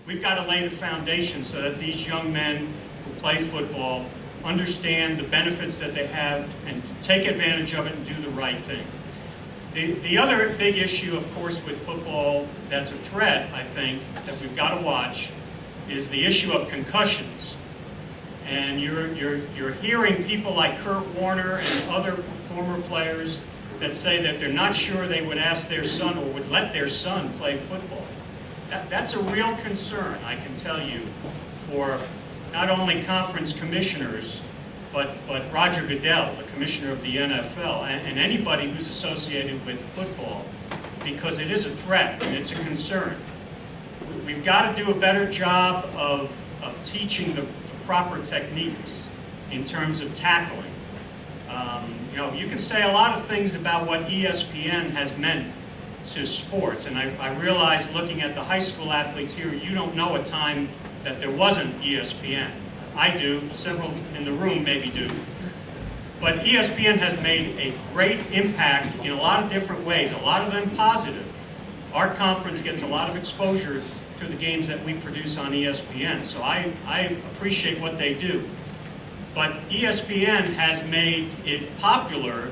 we've got to lay the foundation so that these young men who play football understand the benefits that they have and take advantage of it and do the right thing. The other big issue, of course, with football that's a threat, I think, that we've got to watch is the issue of concussions. And you're hearing people like Kurt Warner and other former players that say that they're not sure they would ask their son or would let their son play football. That's a real concern, I can tell you, for not only conference commissioners, but Roger Goodell, the commissioner of the NFL, and anybody who's associated with football, because it is a threat and it's a concern. We've got to do a better job of teaching the proper techniques in terms of tackling. You can say a lot of things about what ESPN has meant to sports, and I realize looking at the high school athletes here, you don't know a time that there wasn't ESPN. I do, several in the room maybe do. But ESPN has made a great impact in a lot of different ways, a lot of them positive. Our conference gets a lot of exposure through the games that we produce on ESPN, so I appreciate what they do. But ESPN has made it popular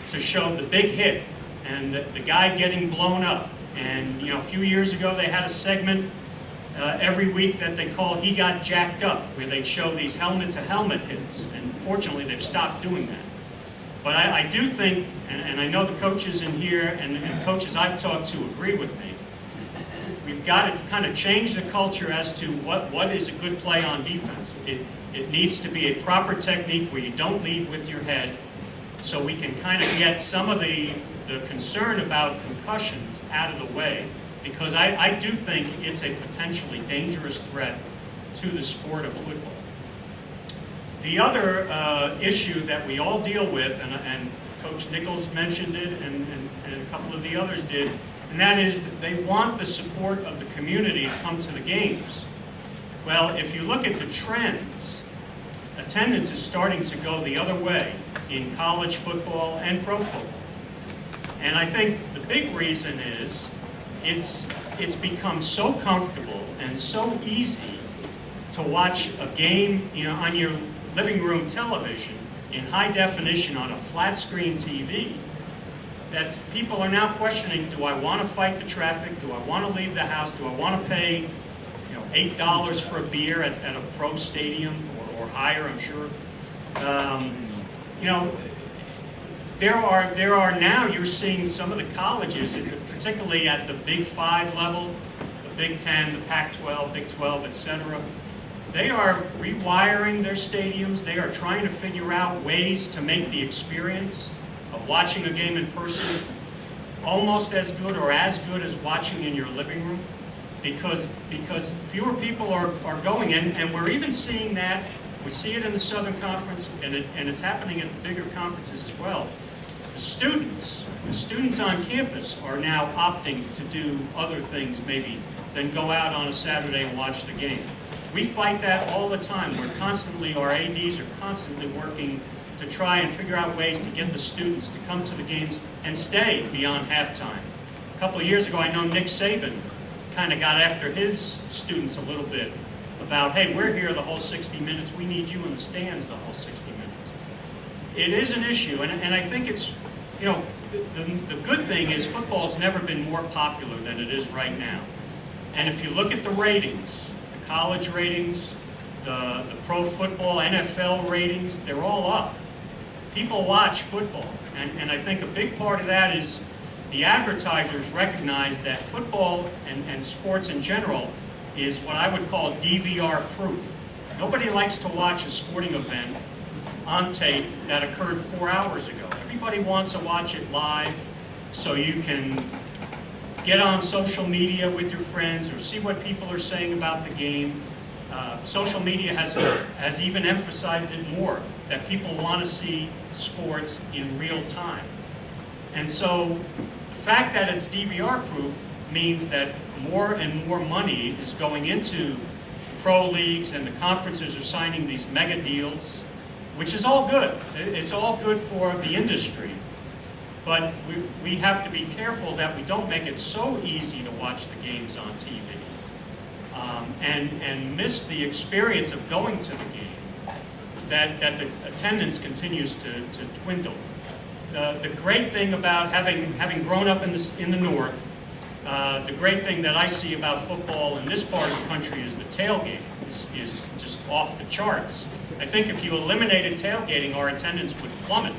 to show the big hit and the guy getting blown up. And a few years ago they had a segment every week that they call He Got Jacked Up, where they'd show these helmet-to-helmet hits, and fortunately they've stopped doing that. But I do think, and I know the coaches in here and coaches I've talked to agree with me, we've got to kind of change the culture as to what is a good play on defense. It needs to be a proper technique where you don't lead with your head, so we can kind of get some of the concern about concussions out of the way, because I do think it's a potentially dangerous threat to the sport of football. The other issue that we all deal with, and Coach Nichols mentioned it, and a couple of the others did, and that is that they want the support of the community to come to the games. Well, if you look at the trends, attendance is starting to go the other way in college football and pro football. And I think the big reason is it's become so comfortable and so easy to watch a game on your living room television in high definition on a flat screen TV that people are now questioning, do I want to fight the traffic? Do I want to leave the house? Do I want to pay $8 for a beer at a pro stadium or higher, I'm sure? There are now, you're seeing some of the colleges, particularly at the Big 5 level, the Big 10, the Pac-12, Big 12, etc. They are rewiring their stadiums. They are trying to figure out ways to make the experience of watching a game in person almost as good or as good as watching in your living room, because fewer people are going in, and we're even seeing that. We see it in the Southern Conference, and it's happening at the bigger conferences as well. The students on campus are now opting to do other things maybe than go out on a Saturday and watch the game. We fight that all the time. Our ADs are constantly working to try and figure out ways to get the students to come to the games and stay beyond halftime. A couple of years ago, I know Nick Saban kind of got after his students a little bit about, hey, we're here the whole 60 minutes. We need you in the stands the whole 60 minutes. It is an issue, and I think it's, the good thing is football's never been more popular than it is right now. And if you look at the ratings, the college ratings, the pro football, NFL ratings, they're all up. People watch football, and I think a big part of that is the advertisers recognize that football and sports in general is what I would call DVR proof. Nobody likes to watch a sporting event on tape that occurred 4 hours ago. Everybody wants to watch it live so you can get on social media with your friends or see what people are saying about the game. Social media has even emphasized it more, that people want to see sports in real time. And so the fact that it's DVR proof means that more and more money is going into pro leagues, and the conferences are signing these mega deals, which is all good. It's all good for the industry. But we have to be careful that we don't make it so easy to watch the games on TV. and miss the experience of going to the game, that the attendance continues to dwindle. The great thing about having grown up in the North, the great thing that I see about football in this part of the country is the tailgate is just off the charts. I think if you eliminated tailgating, our attendance would plummet.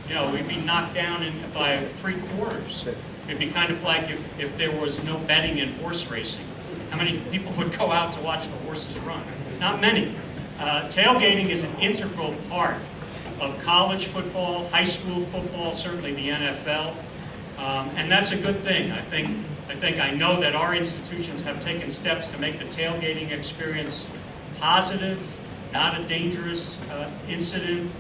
You know, we'd be knocked down by 3/4. It'd be kind of like if there was no betting in horse racing. How many people would go out to watch the horses run? Not many. Tailgating is an integral part of college football, high school football, certainly the NFL, and that's a good thing. I know that our institutions have taken steps to make the tailgating experience positive, not a dangerous incident,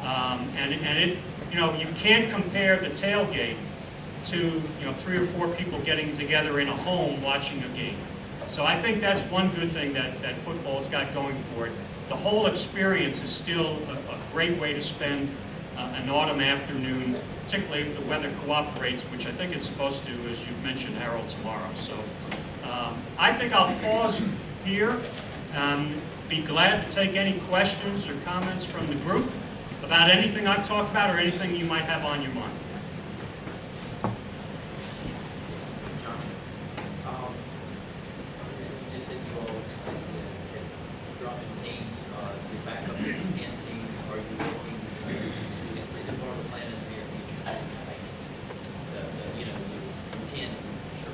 and it, you know, you can't compare the tailgate to, you know, 3 or 4 people getting together in a home watching a game. So I think that's one good thing that football's got going for it. The whole experience is still a great way to spend an autumn afternoon, particularly if the weather cooperates, which I think it's supposed to, as you mentioned, Harold, tomorrow. So I think I'll pause here. Be glad to take any questions or comments from the group about anything I've talked about or anything you might have on your mind. John, you just said you all explained that dropping teams, you're back up to 10 teams. Are you looking, is it part of the plan in the near future? You know, 10? Sure.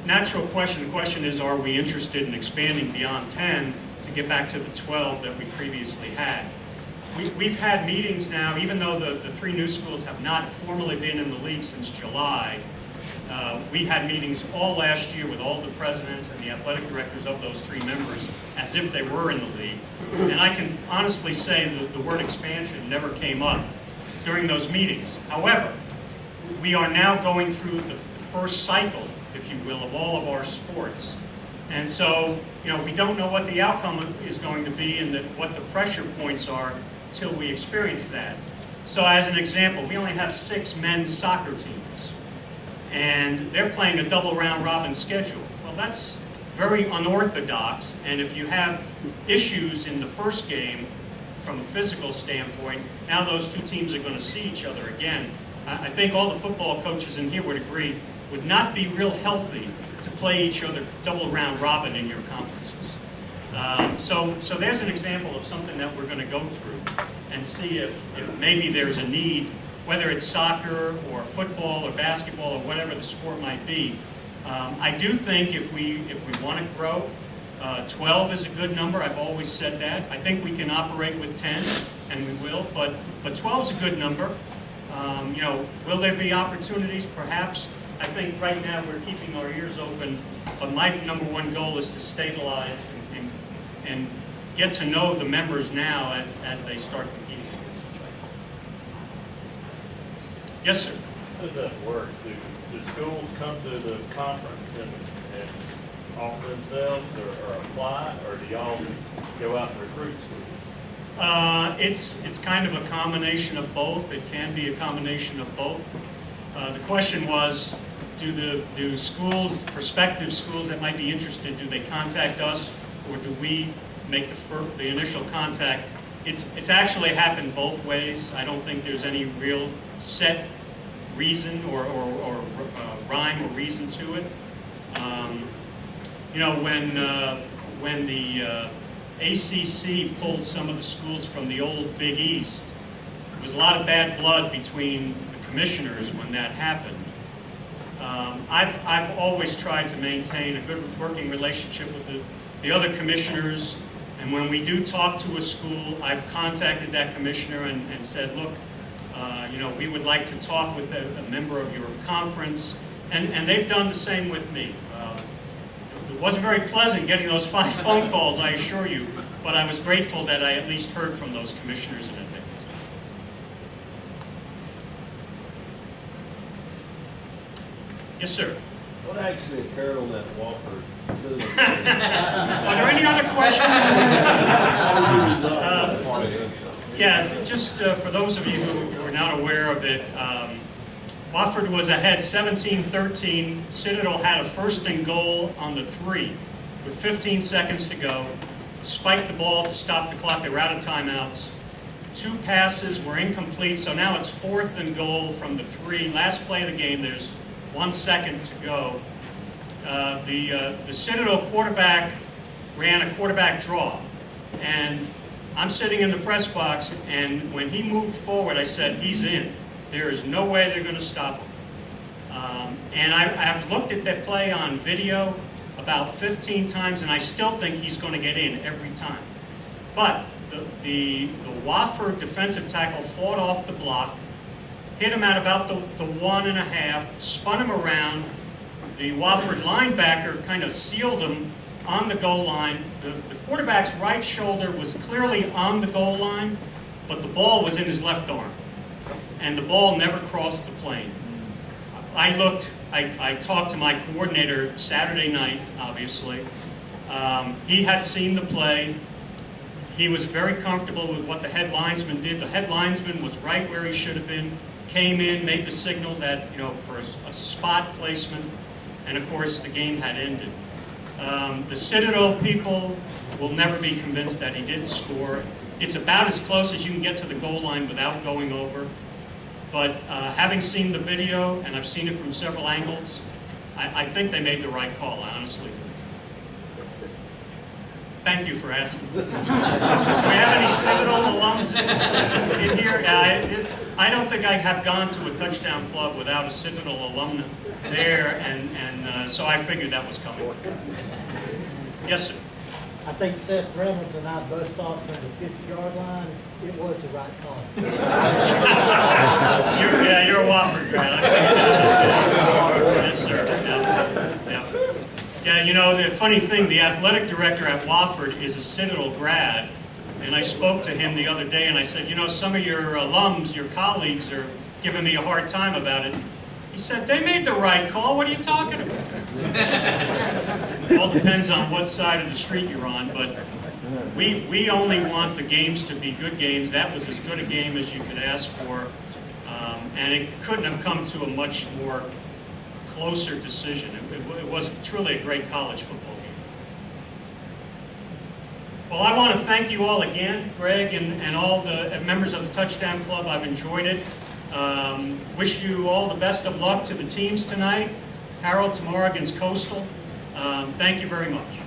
Natural question. The question is, are we interested in expanding beyond 10 to get back to the 12 that we previously had? We've had meetings now, even though the 3 new schools have not formally been in the league since July. We had meetings all last year with all the presidents and the athletic directors of those 3 members as if they were in the league. And I can honestly say that the word expansion never came up during those meetings. However, we are now going through the first cycle, if you will, of all of our sports. And so, you know, we don't know what the outcome is going to be and what the pressure points are till we experience that. So as an example, we only have 6 men's soccer teams, and they're playing a double round robin schedule. Well, that's very unorthodox, and if you have issues in the first game from a physical standpoint, now those 2 teams are going to see each other again. I think all the football coaches in here would agree would not be real healthy to play each other double round robin in your conferences. So there's an example of something that we're going to go through and see if maybe there's a need, whether it's soccer or football or basketball or whatever the sport might be. I do think if we want to grow, 12 is a good number. I've always said that. I think we can operate with 10, and we will, but 12 is a good number. You know, will there be opportunities? Perhaps. I think right now we're keeping our ears open, but my number one goal is to stabilize and get to know the members now as they start competing against each other. Yes, sir. How does that work? Do schools come to the conference and offer themselves or apply, or do y'all go out and recruit schools? It's kind of a combination of both. It can be a combination of both. The question was, do schools, prospective schools that might be interested, do they contact us, or do we make the initial contact? It's actually happened both ways. I don't think there's any real set reason or rhyme or reason to it. You know, when the ACC pulled some of the schools from the old Big East, there was a lot of bad blood between the commissioners when that happened. I've always tried to maintain a good working relationship with the other commissioners, and when we do talk to a school, I've contacted that commissioner and said, look, you know, we would like to talk with a member of your conference, and they've done the same with me. It wasn't very pleasant getting those 5 phone calls, I assure you, but I was grateful that I at least heard from those commissioners in advance. Yes, sir. What actually occurred on that Wofford facility? Are there any other questions? Yeah, just for those of you who are not aware of it, Wofford was ahead 17-13. Citadel had a first and goal on the 3. with 15 seconds to go, spiked the ball to stop the clock. They were out of timeouts. 2 passes were incomplete, so now it's 4th and goal from the 3. Last play of the game, there's 1 second to go. The Citadel quarterback ran a quarterback draw, and I'm sitting in the press box, and when he moved forward, I said, he's in. There is no way they're going to stop him. And I've looked at that play on video about 15 times, and I still think he's going to get in every time. But the Wofford defensive tackle fought off the block, hit him at about the 1.5, spun him around. The Wofford linebacker kind of sealed him on the goal line. The quarterback's right shoulder was clearly on the goal line, but the ball was in his left arm, and the ball never crossed the plane. I talked to my coordinator Saturday night, obviously. He had seen the play. He was very comfortable with what the head linesman did. The head linesman was right where he should have been, came in, made the signal that, for a spot placement, and of course the game had ended. The Citadel people will never be convinced that he didn't score. It's about as close as you can get to the goal line without going over. But having seen the video, and I've seen it from several angles, I think they made the right call, I honestly do. Thank you for asking. Do we have any Citadel alums in here? I don't think I have gone to a touchdown club without a Citadel alumna there, and so I figured that was coming. Yes, sir. I think Seth Reynolds and I both saw it from the 50-yard line. It was the right call. You're a Wofford grad. Yes, sir. Yeah, the funny thing, the athletic director at Wofford is a Citadel grad, and I spoke to him the other day, and I said, some of your alums, your colleagues, are giving me a hard time about it. He said, they made the right call. What are you talking about? It all depends on what side of the street you're on, but we only want the games to be good games. That was as good a game as you could ask for, and it couldn't have come to a much more closer decision. It was truly a great college football game. Well, I want to thank you all again, Greg, and all the members of the Touchdown Club. I've enjoyed it. Wish you all the best of luck to the teams tonight. Harold tomorrow against Coastal. Thank you very much.